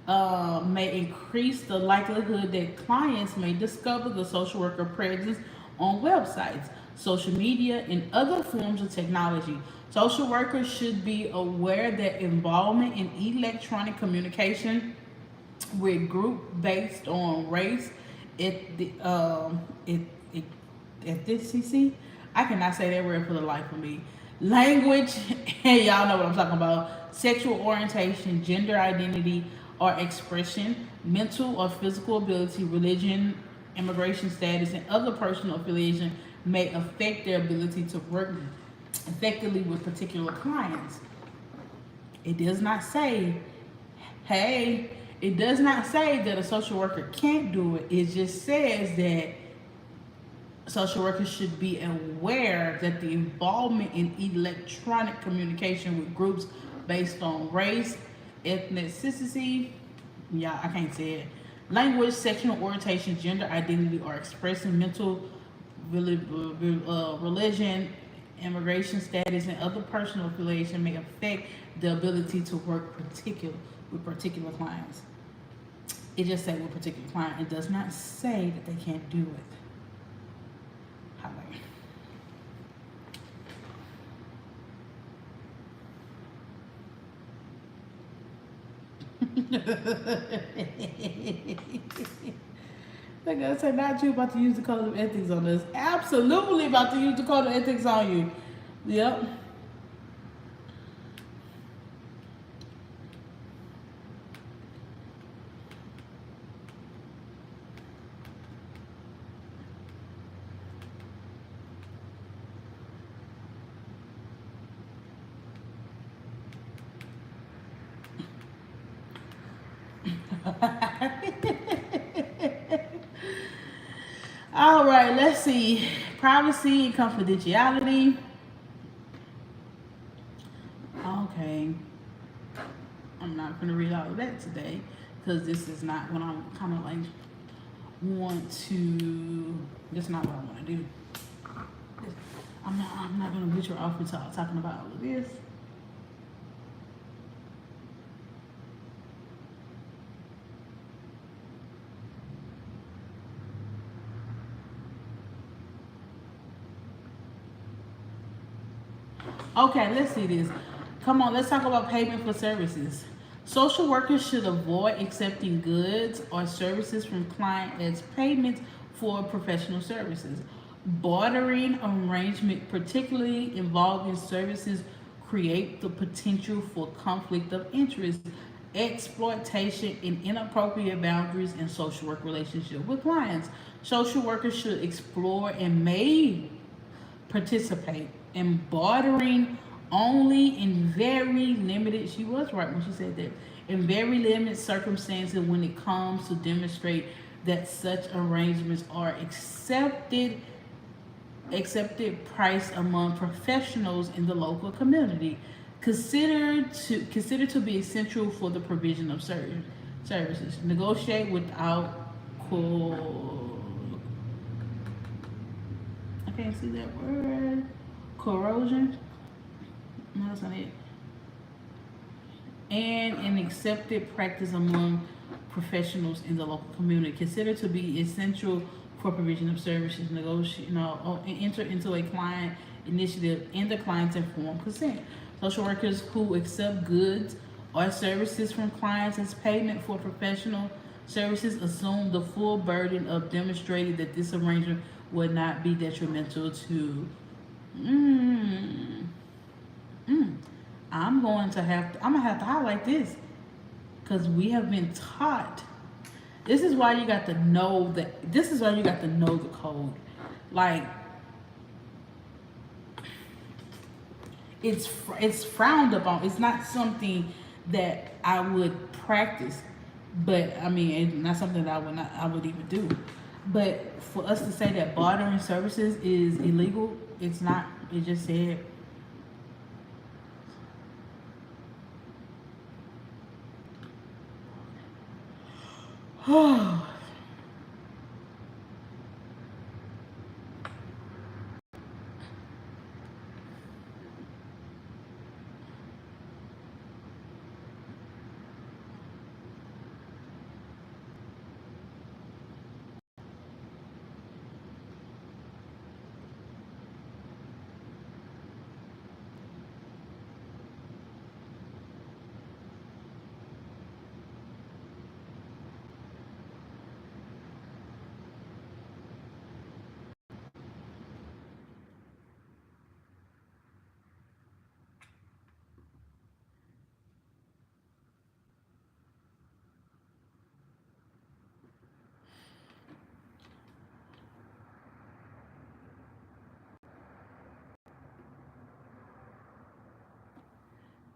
may increase the likelihood that clients may discover the social worker presence on websites, social media, and other forms of technology. Social workers should be aware that involvement in electronic communication with group based on race, it, it, it, ethnicity. I cannot say that word for the life of me. Language, and y'all know what I'm talking about. Sexual orientation, gender identity or expression, mental or physical ability, religion, immigration status, and other personal affiliation may affect their ability to work effectively with particular clients. It does not say, hey, it does not say that a social worker can't do it. It just says that social workers should be aware that the involvement in electronic communication with groups based on race, ethnicity, yeah, I can't say it, language, sexual orientation, gender identity, or expressing mental, religion, immigration status, and other personal affiliation may affect the ability to work with particular clients. It just says with particular client. It does not say that they can't do it. Like I said, not you about to use the code of ethics on us. Absolutely about to use the code of ethics on you. Yep. All right, let's see. Privacy and confidentiality. Okay, I'm not gonna read all of that today because this is not what I'm kind of like want to. This is not what I want to do. I'm not gonna get you off without talking about all of this. Okay, let's see this. Come on, let's talk about payment for services. Social workers should avoid accepting goods or services from clients as payments for professional services. Bartering arrangement, particularly involving services, create the potential for conflict of interest, exploitation, and inappropriate boundaries in social work relationship with clients. Social workers should explore and may participate in bartering only in very limited, she was right when she said that, in very limited circumstances when it comes to demonstrate that such arrangements are accepted price among professionals in the local community, considered to be essential for the provision of services. Negotiate without I can't see that word. Corrosion. No, that's not it. And an accepted practice among professionals in the local community, considered to be essential for provision of services. Negotiate, enter into a client initiative and the client's informed consent. Social workers who accept goods or services from clients as payment for professional services assume the full burden of demonstrating that this arrangement would not be detrimental to. Mm, I'm gonna have to highlight this because we have been taught. This is why you got to know that. This is why you got to know the code. Like it's frowned upon. It's not something that I would practice, but I mean, it's not something that I would even do. But for us to say that bartering services is illegal, it's not. It just said.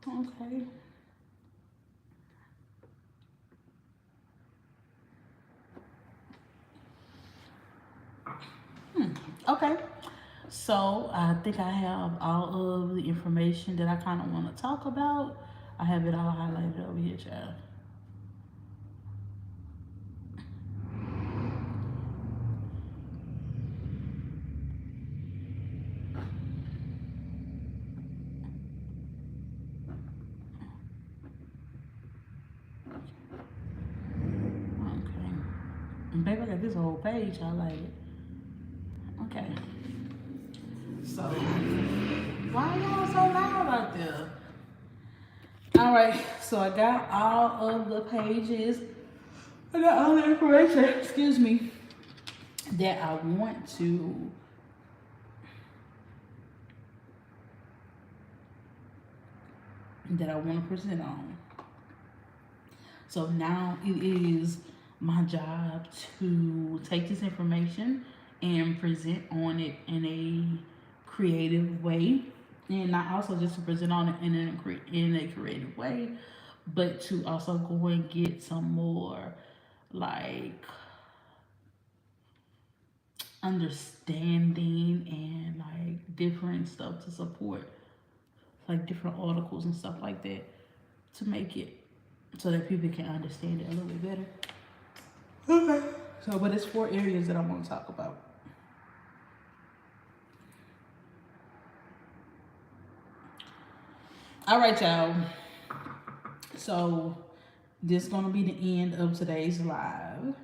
Okay. Okay. So I think I have all of the information that I kind of want to talk about. I have it all highlighted over here, child. Okay. And baby, I got this whole page highlighted. Okay. So why y'all so loud out there? All right. So I got all of the pages. I got all the information. Excuse me. That I want to. That I want to present on. So now it is my job to take this information and present on it in a creative way. And not also just to present on it in a creative way, but to also go and get some more like understanding and like different stuff to support, like different articles and stuff like that, to make it so that people can understand it a little bit better. Okay. So, but it's 4 areas that I want to talk about. All right, y'all. So, this is gonna be the end of today's live.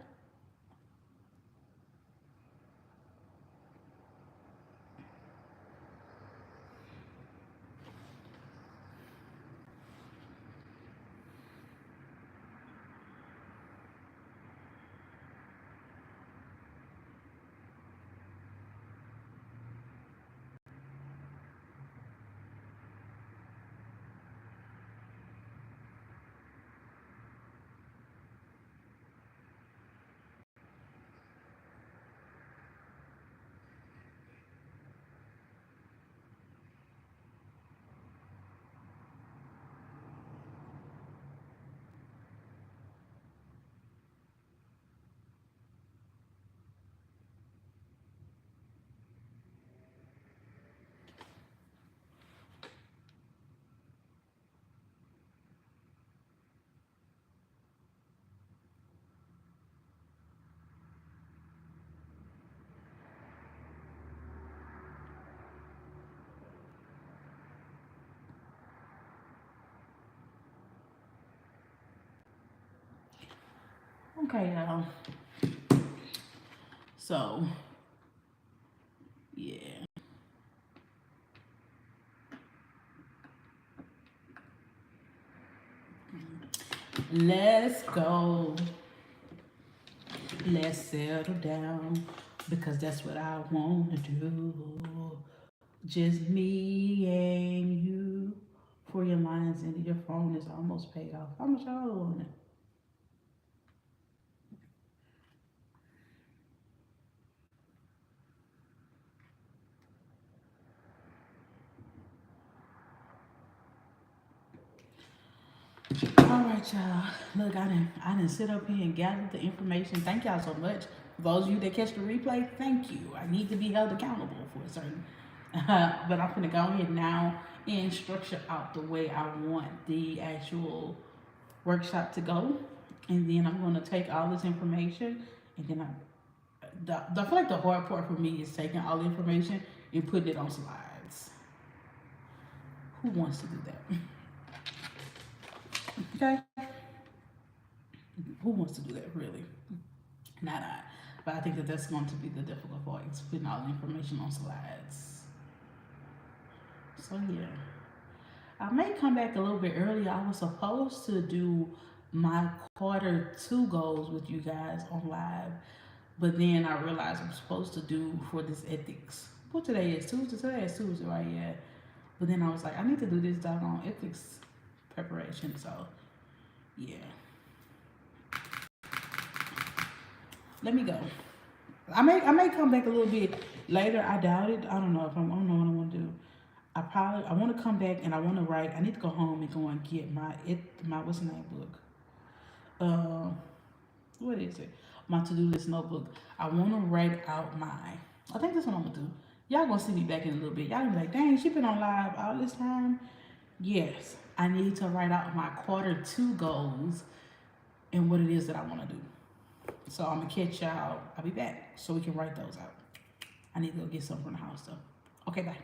Okay, y'all. So, yeah. Let's go. Let's settle down because that's what I want to do. Just me and you. For your lines into your phone is almost paid off. How much y'all owe on it? All right, y'all. Look, I didn't sit up here and gather the information. Thank y'all so much. For those of you that catch the replay, thank you. I need to be held accountable for a certain. But I'm gonna go ahead now and structure out the way I want the actual workshop to go, and then I'm gonna take all this information, and then I feel like the hard part for me is taking all the information and putting it on slides. Who wants to do that? Okay. Who wants to do that, really? Not I. But I think that that's going to be the difficult part, is putting all the information on slides. So, yeah. I may come back a little bit early. I was supposed to do my quarter 2 goals with you guys on live, but then I realized I'm supposed to do for this ethics. What today is? Tuesday? Today is Tuesday, right? Yeah. But then I was like, I need to do this doggone ethics preparation. So, yeah. Let me go. I may come back a little bit later. I doubt it. I don't know what I want to do. I want to come back and I want to write. I need to go home and go and get my what's the name book. Uh, what is it? My to do list notebook. I want to write out my. I think that's what I'm gonna do. Y'all gonna see me back in a little bit. Y'all gonna be like, dang, she been on live all this time. Yes, I need to write out my quarter 2 goals and what it is that I want to do. So I'm gonna catch y'all. I'll be back so we can write those out. I need to go get something from the house though. Okay, bye.